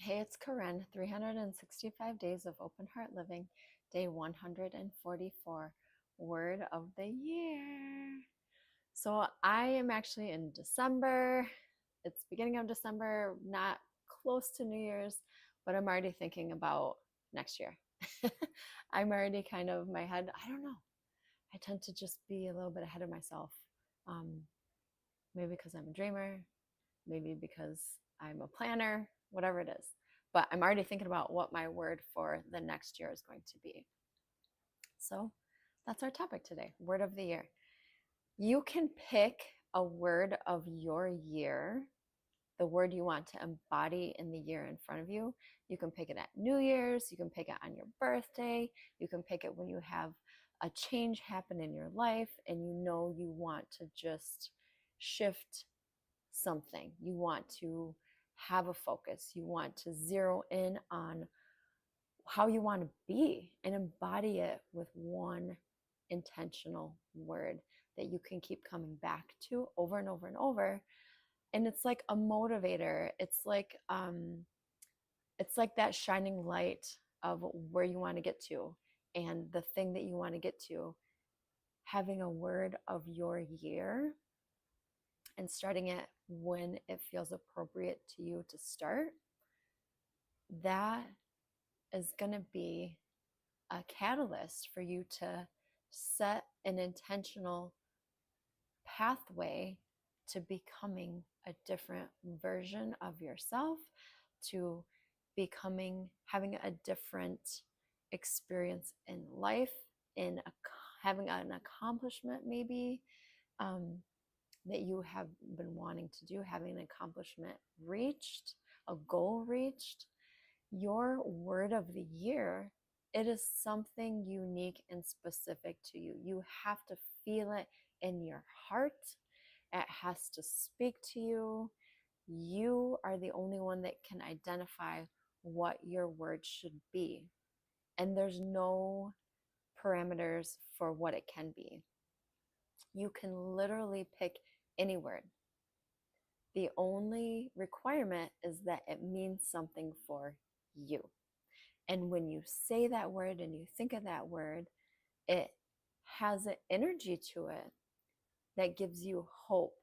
Hey, it's Korinn, 365 Days of Open Heart Living, day 144, word of the year. So I am actually in December. It's beginning of December, not close to New Year's, but I'm already thinking about next year. I'm already kind of, my head, I don't know. I tend to just be a little bit ahead of myself. Um, Maybe because I'm a dreamer, maybe because I'm a planner, whatever it is. But I'm already thinking about what my word for the next year is going to be. So that's our topic today, word of the year. You can pick a word of your year, the word you want to embody in the year in front of you. You can pick it at New Year's, you can pick it on your birthday, you can pick it when you have a change happen in your life and you know you want to just shift something. You want to have a focus. You want to zero in on how you want to be and embody it with one intentional word that you can keep coming back to over and over and over. And it's like a motivator. It's like that shining light of where you want to get to and the thing that you want to get to. Having a word of your year and starting it when it feels appropriate to you to start, that is going to be a catalyst for you to set an intentional pathway to becoming a different version of yourself, to having a different experience in life, having an accomplishment maybe, that you have been wanting to do, having an accomplishment reached, a goal reached. Your word of the year, it is something unique and specific to you. You have to feel it in your heart. It has to speak to you. You are the only one that can identify what your word should be. And there's no parameters for what it can be. You can literally pick any word. The only requirement is that it means something for you. And when you say that word and you think of that word, it has an energy to it that gives you hope,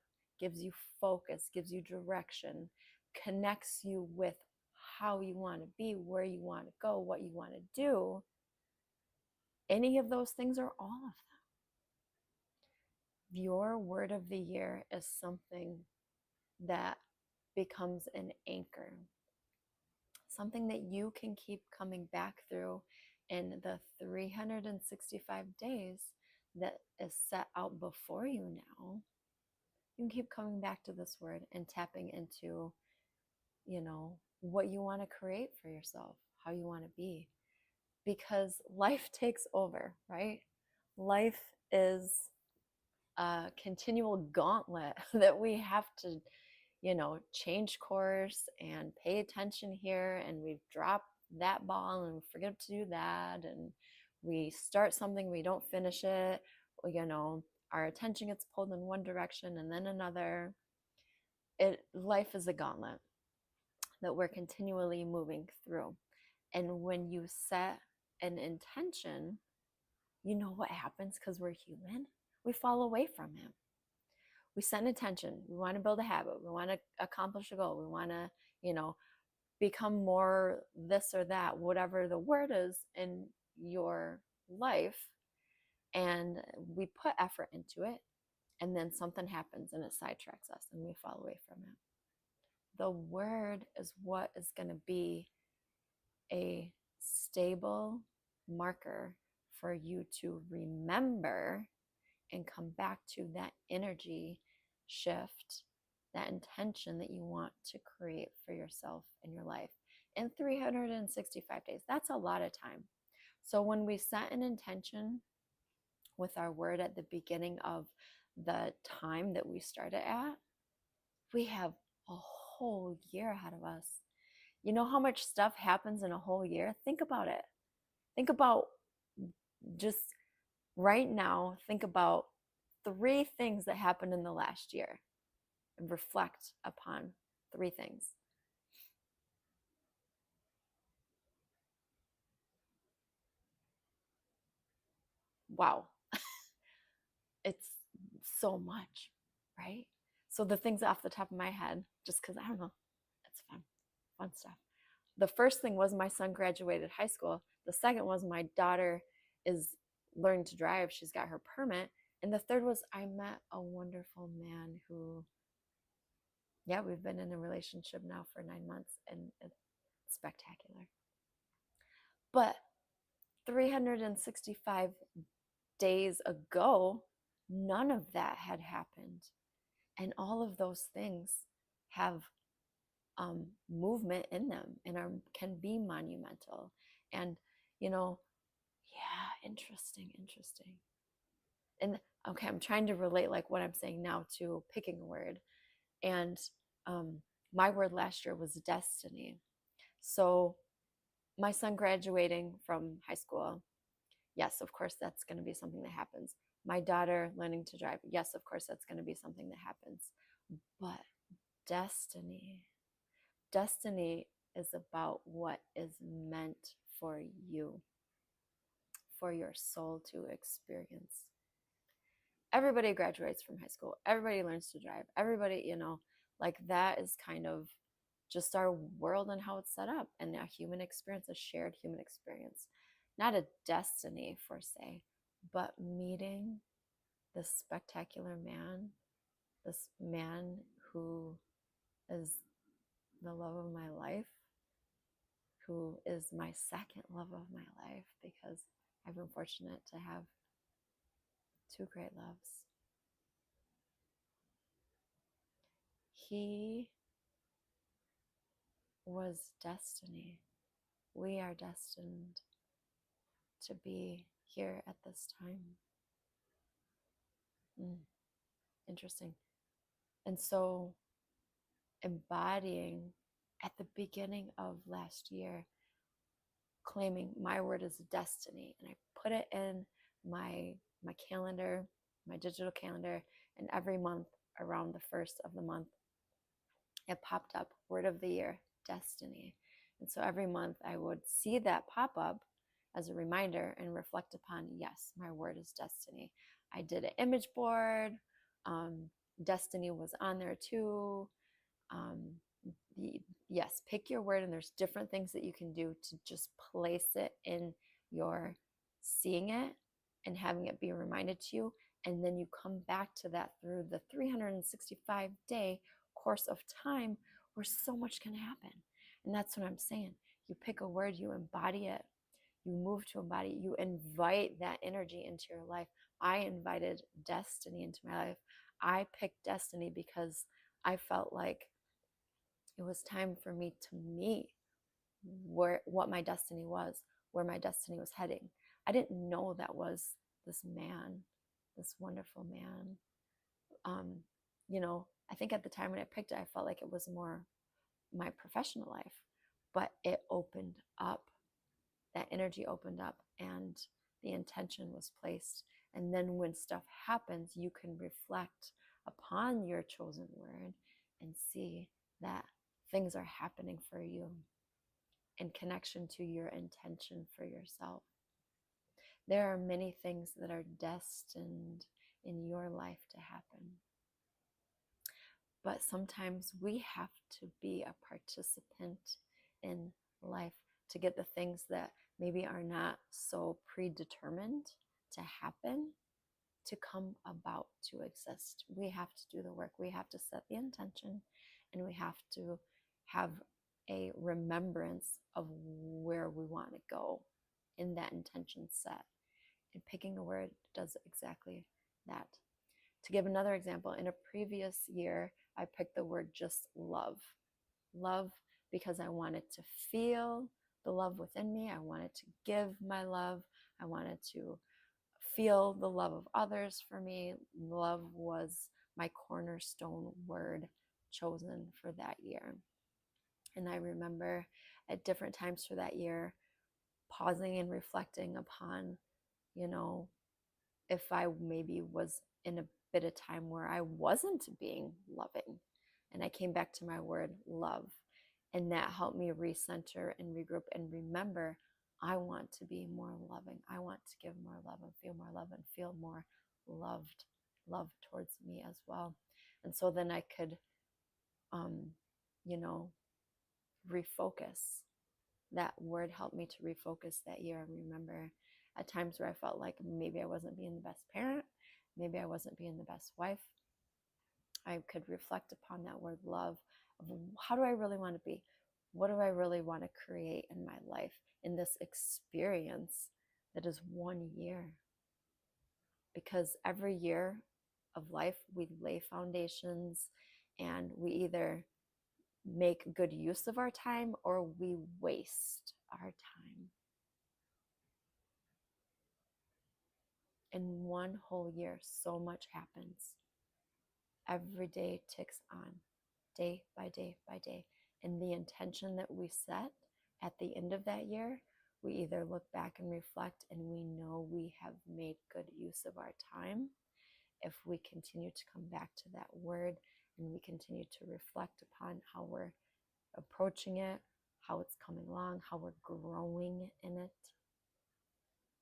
gives you focus, gives you direction, connects you with how you want to be, where you want to go, what you want to do. Any of those things or all of them. Your word of the year is something that becomes an anchor, something that you can keep coming back through in the 365 days that is set out before you now. You can keep coming back to this word and tapping into, what you want to create for yourself, how you want to be. Because life takes over, right? Life is a continual gauntlet that we have to change course and pay attention here, and we drop that ball and we forget to do that, and we start something, we don't finish it, our attention gets pulled in one direction and then another. Life is a gauntlet that we're continually moving through. And when you set an intention, you know what happens, because we're human, we fall away from it. We set an intention. We want to build a habit. We want to accomplish a goal. We want to, become more this or that, whatever the word is in your life. And we put effort into it. And then something happens and it sidetracks us and we fall away from it. The word is what is going to be a stable marker for you to remember and come back to that energy shift, that intention that you want to create for yourself in your life in 365 days. That's a lot of time. So when we set an intention with our word at the beginning of the time that we started at, we have a whole year ahead of us. You know how much stuff happens in a whole year? Think about it. Think about just right now, think about 3 things that happened in the last year and reflect upon 3 things. wow, it's so much, right? So the things off the top of my head, just because I don't know, it's fun stuff. The first thing was my son graduated high school. The second was my daughter is learning to drive. She's got her permit. And the third was I met a wonderful man who, yeah, we've been in a relationship now for 9 months, and it's spectacular. But 365 days ago, none of that had happened. And all of those things have movement in them and can be monumental. And, you know, yeah, interesting. And okay, I'm trying to relate like what I'm saying now to picking a word. And um, my word last year was destiny. So my son graduating from high school, yes, of course, that's going to be something that happens. My daughter learning to drive, yes, of course, that's going to be something that happens. But destiny, destiny is about what is meant for you, for your soul to experience. Everybody graduates from high school. Everybody learns to drive. Everybody, like that is kind of just our world and how it's set up, and a human experience, a shared human experience, not a destiny per se, but meeting this spectacular man, this man who is the love of my life, who is my second love of my life, because I've been fortunate to have two great loves. He was destiny. We are destined to be here at this time. Interesting. And so, embodying at the beginning of last year, claiming my word is destiny, and I put it in my calendar, my digital calendar, and every month around the first of the month, it popped up, word of the year, destiny. And so every month I would see that pop up as a reminder and reflect upon, yes, my word is destiny. I did an image board. Destiny was on there too. Um, yes, pick your word, and there's different things that you can do to just place it in your seeing it and having it be reminded to you. And then you come back to that through the 365-day course of time where so much can happen. And that's what I'm saying. You pick a word, you embody it, you move to embody it, you invite that energy into your life. I invited destiny into my life. I picked destiny because I felt like it was time for me to meet what my destiny was, where my destiny was heading. I didn't know that was this man, this wonderful man. I think at the time when I picked it, I felt like it was more my professional life, but it opened up. That energy opened up, and the intention was placed. And then when stuff happens, you can reflect upon your chosen word and see that things are happening for you in connection to your intention for yourself. There are many things that are destined in your life to happen. But sometimes we have to be a participant in life to get the things that maybe are not so predetermined to happen to come about, to exist. We have to do the work. We have to set the intention, and we have to have a remembrance of where we want to go in that intention set. And picking a word does exactly that. To give another example, in a previous year, I picked the word just love. Love because I wanted to feel the love within me. I wanted to give my love. I wanted to feel the love of others for me. Love was my cornerstone word chosen for that year. And I remember at different times for that year pausing and reflecting upon, if I maybe was in a bit of time where I wasn't being loving. And I came back to my word, love. And that helped me recenter and regroup and remember I want to be more loving. I want to give more love and feel more loved, love towards me as well. And so then I could, um, you know, refocus. That word helped me to refocus that year. I remember at times where I felt like maybe I wasn't being the best parent, maybe I wasn't being the best wife. I could reflect upon that word love of how do I really want to be? What do I really want to create in my life, in this experience that is 1 year? Because every year of life, we lay foundations and we either make good use of our time or we waste our time. In one whole year, so much happens. Every day ticks on, day by day by day. And the intention that we set at the end of that year, we either look back and reflect and we know we have made good use of our time. If we continue to come back to that word and we continue to reflect upon how we're approaching it, how it's coming along, how we're growing in it,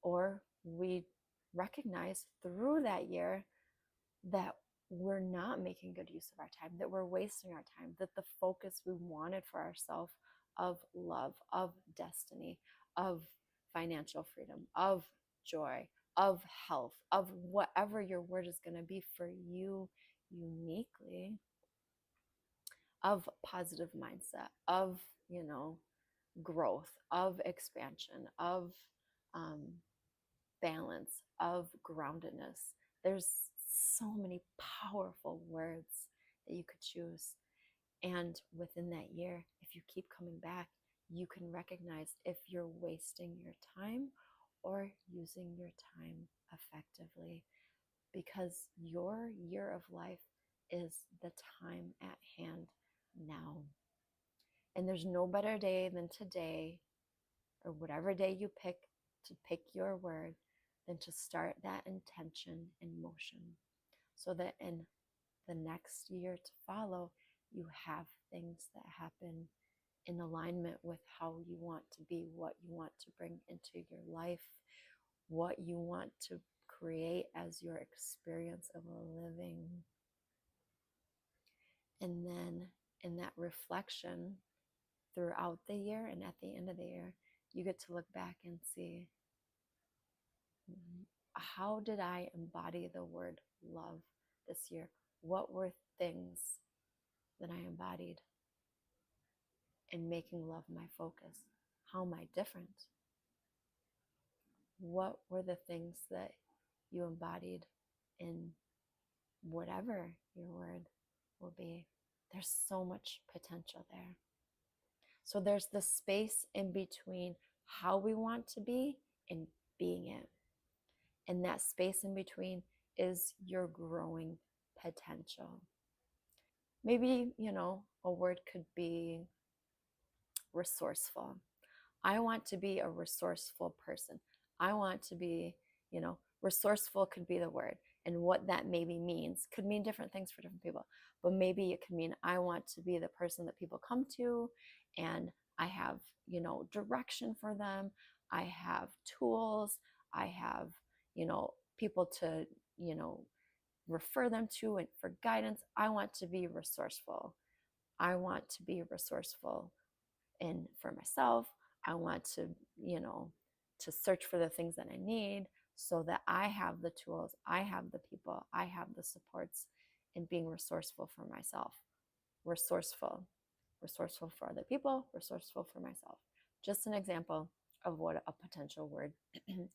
or we recognize through that year that we're not making good use of our time, that we're wasting our time, that the focus we wanted for ourselves of love, of destiny, of financial freedom, of joy, of health, of whatever your word is going to be for you uniquely, of positive mindset, of, growth, of expansion, of um, balance, of groundedness. There's so many powerful words that you could choose. And within that year, if you keep coming back, you can recognize if you're wasting your time or using your time effectively, because your year of life is the time at hand now. And there's no better day than today, or whatever day you pick to pick your word, than to start that intention in motion so that in the next year to follow, you have things that happen in alignment with how you want to be, what you want to bring into your life, what you want to create as your experience of living. And then in that reflection throughout the year and at the end of the year, you get to look back and see, how did I embody the word love this year? What were things that I embodied in making love my focus? How am I different? What were the things that you embodied in whatever your word will be? There's so much potential there. So there's the space in between how we want to be and being it. And that space in between is your growing potential. Maybe, a word could be resourceful. I want to be a resourceful person. I want to be, resourceful could be the word. And what that maybe means could mean different things for different people. But maybe it could mean I want to be the person that people come to and I have, direction for them. I have tools. I have, people to, refer them to and for guidance. I want to be resourceful. I want to be resourceful and for myself. I want to, to search for the things that I need so that I have the tools, I have the people, I have the supports in being resourceful for myself. Resourceful for other people, resourceful for myself. Just an example of what a potential word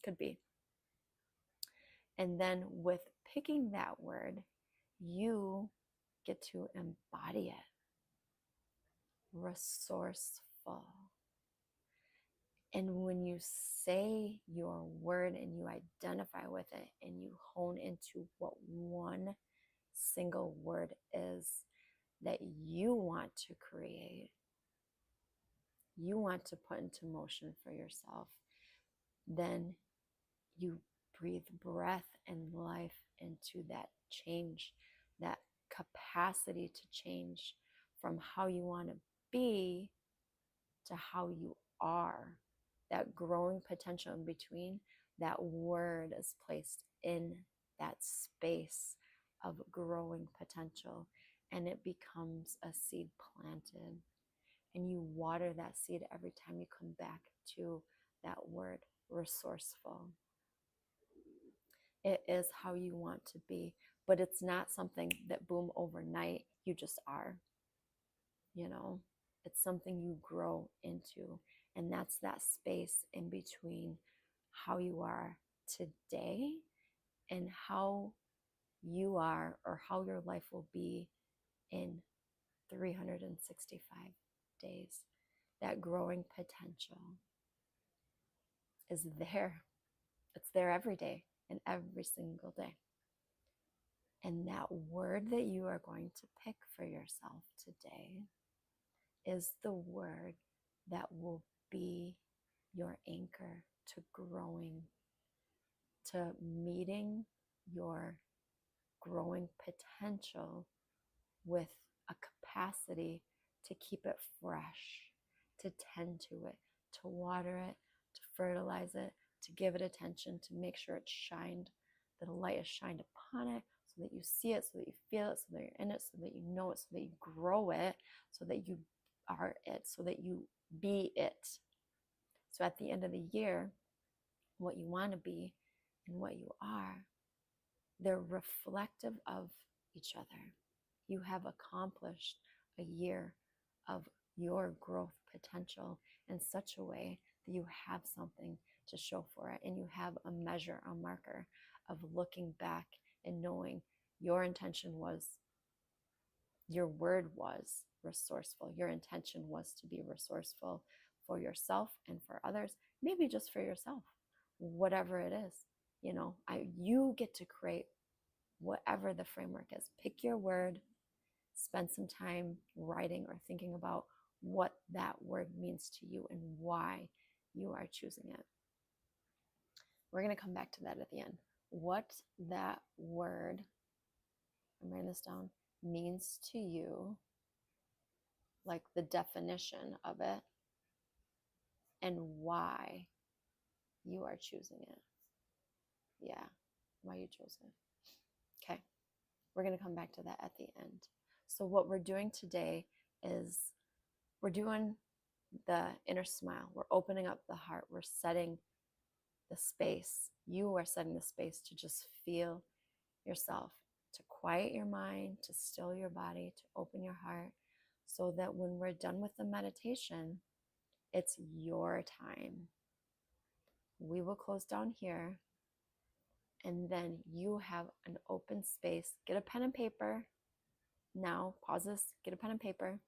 could be. And then with picking that word, you get to embody it. Resourceful. And when you say your word and you identify with it and you hone into what one single word is that you want to create, you want to put into motion for yourself, then you breathe breath and life into that change, that capacity to change from how you want to be to how you are. that growing potential in between, that word is placed in that space of growing potential, and it becomes a seed planted. And you water that seed every time you come back to that word, resourceful. It is how you want to be, but it's not something that boom overnight you just are. It's something you grow into, and that's that space in between how you are today and how you are, or how your life will be in 365 days. That growing potential is there. It's there every day and every single day. And that word that you are going to pick for yourself today is the word that will be your anchor to growing, to meeting your growing potential with a capacity to keep it fresh, to tend to it, to water it, to fertilize it, to give it attention, to make sure it's shined, that a light is shined upon it, so that you see it, so that you feel it, so that you're in it, so that you know it, so that you grow it, so that you are it, so that you be it. So at the end of the year, what you want to be and what you are, they're reflective of each other. You have accomplished a year of your growth potential in such a way that you have something to show for it, and you have a measure, a marker of looking back and knowing your intention was, your word was resourceful. Your intention was to be resourceful for yourself and for others, maybe just for yourself, whatever it is. You get to create whatever the framework is. Pick your word, spend some time writing or thinking about what that word means to you and why you are choosing it. We're going to come back to that at the end. What that word, I'm writing this down, means to you, like the definition of it, and why you are choosing it. Yeah, why you chose it. Okay, we're going to come back to that at the end. So what we're doing today is we're doing the inner smile. We're opening up the heart. We're setting the space. You are setting the space to just feel yourself, to quiet your mind, to still your body, to open your heart, so that when we're done with the meditation, it's your time. We will close down here, and then you have an open space. Get a pen and paper. Now, pause this, get a pen and paper.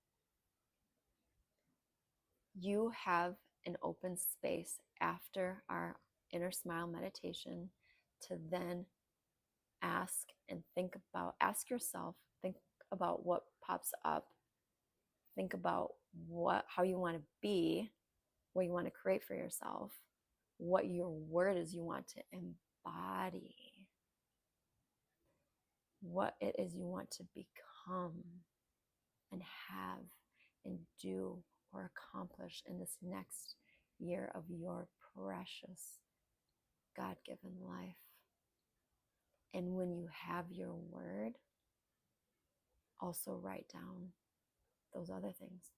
You have an open space after our inner smile meditation to then ask yourself, think about what pops up, think about how you want to be, what you want to create for yourself, what your word is you want to embody, what it is you want to become and have and do or accomplish in this next year of your precious God-given life. And when you have your word, also write down those other things.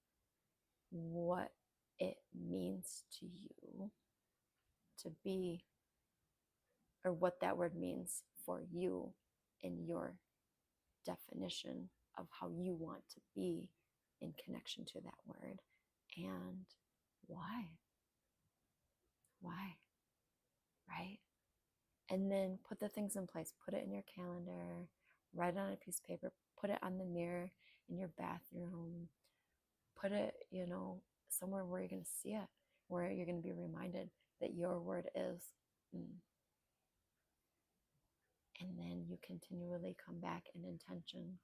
What it means to you to be, or what that word means for you in your definition of how you want to be in connection to that word, and why, right? And then put the things in place. Put it in your calendar, write it on a piece of paper, put it on the mirror in your bathroom, put it, somewhere where you're going to see it, where you're going to be reminded that your word is. And then you continually come back in intention,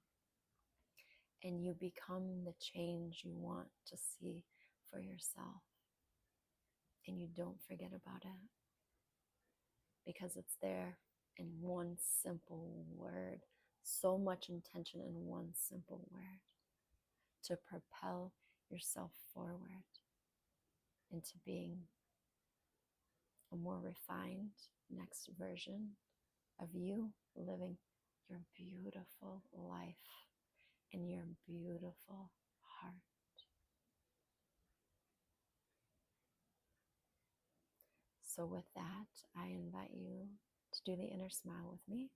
and you become the change you want to see for yourself. And you don't forget about it, because it's there in one simple word. So much intention in one simple word to propel yourself forward into being a more refined next version of you living your beautiful life in your beautiful heart. So with that, I invite you to do the inner smile with me.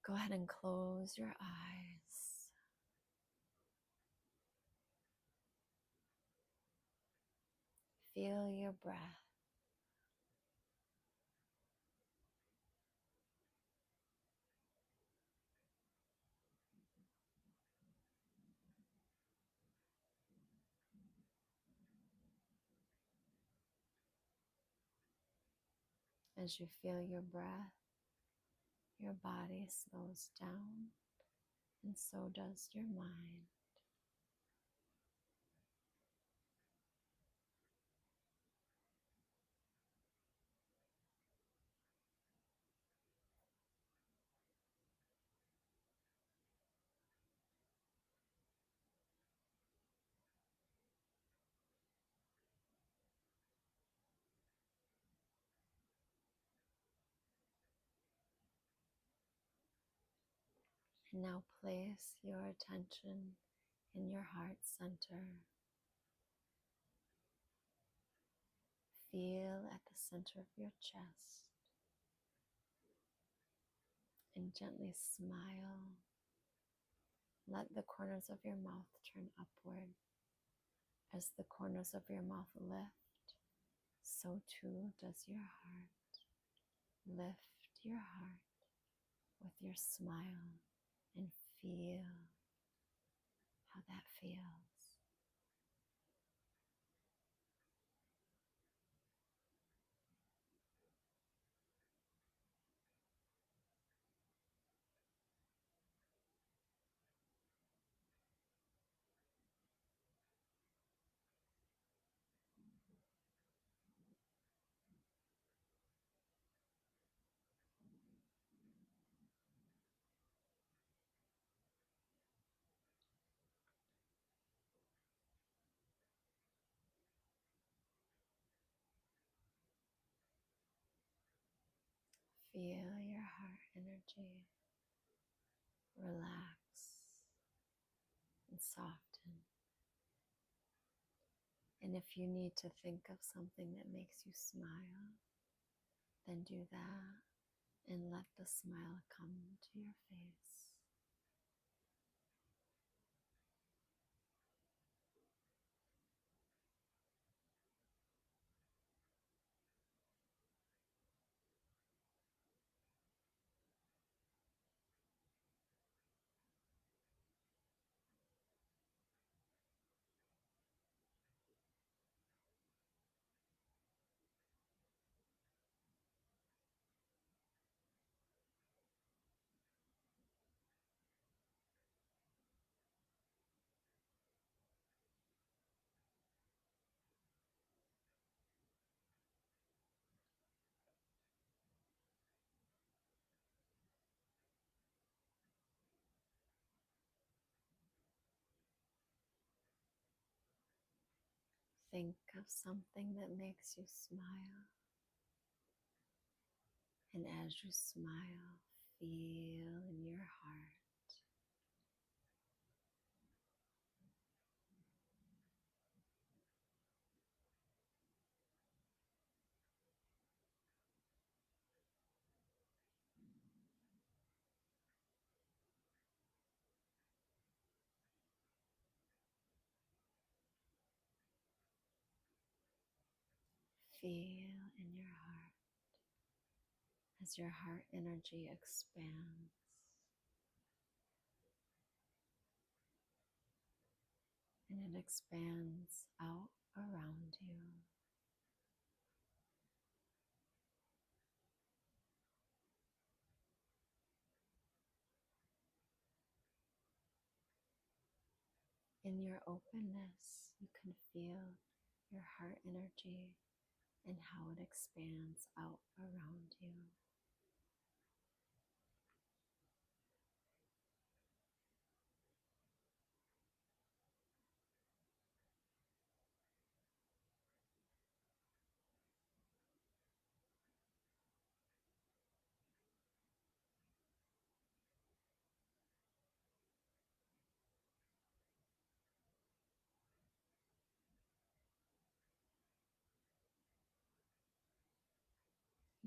Go ahead and close your eyes. Feel your breath. As you feel your breath, your body slows down, and so does your mind. And now place your attention in your heart center. Feel at the center of your chest and gently smile. Let the corners of your mouth turn upward. As the corners of your mouth lift, so too does your heart. Lift your heart with your smile and feel how that feels. Feel your heart energy relax and soften. And if you need to think of something that makes you smile, then do that and let the smile come to your face. Think of something that makes you smile. And as you smile, feel in your heart. Feel in your heart as your heart energy expands. And it expands out around you. In your openness, you can feel your heart energy and how it expands out around you.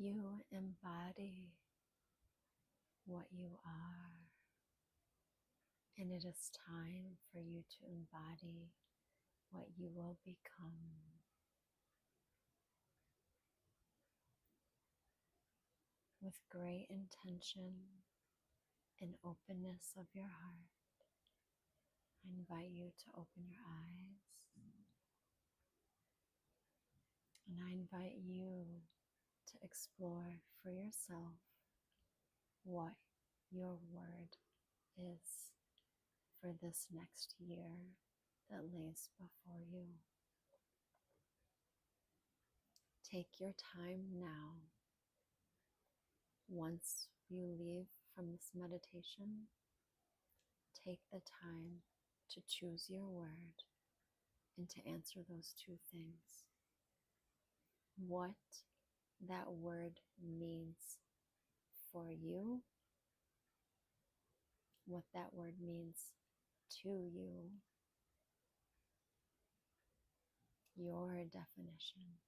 You embody what you are, and it is time for you to embody what you will become. With great intention and openness of your heart, I invite you to open your eyes, and I invite you to explore for yourself what your word is for this next year that lays before you. Take your time now. Once you leave from this meditation, take the time to choose your word and to answer those two things. What that word means for you, what that word means to you, your definition,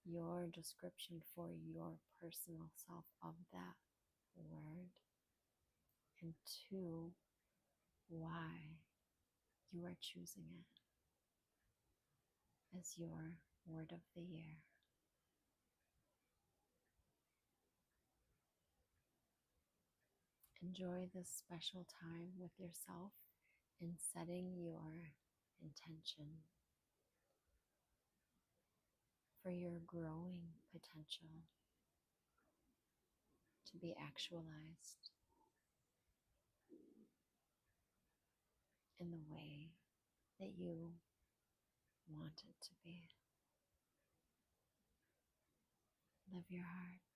your description for your personal self of that word, and two, why you are choosing it as your word of the year. Enjoy this special time with yourself in setting your intention for your growing potential to be actualized in the way that you want it to be. Live your heart.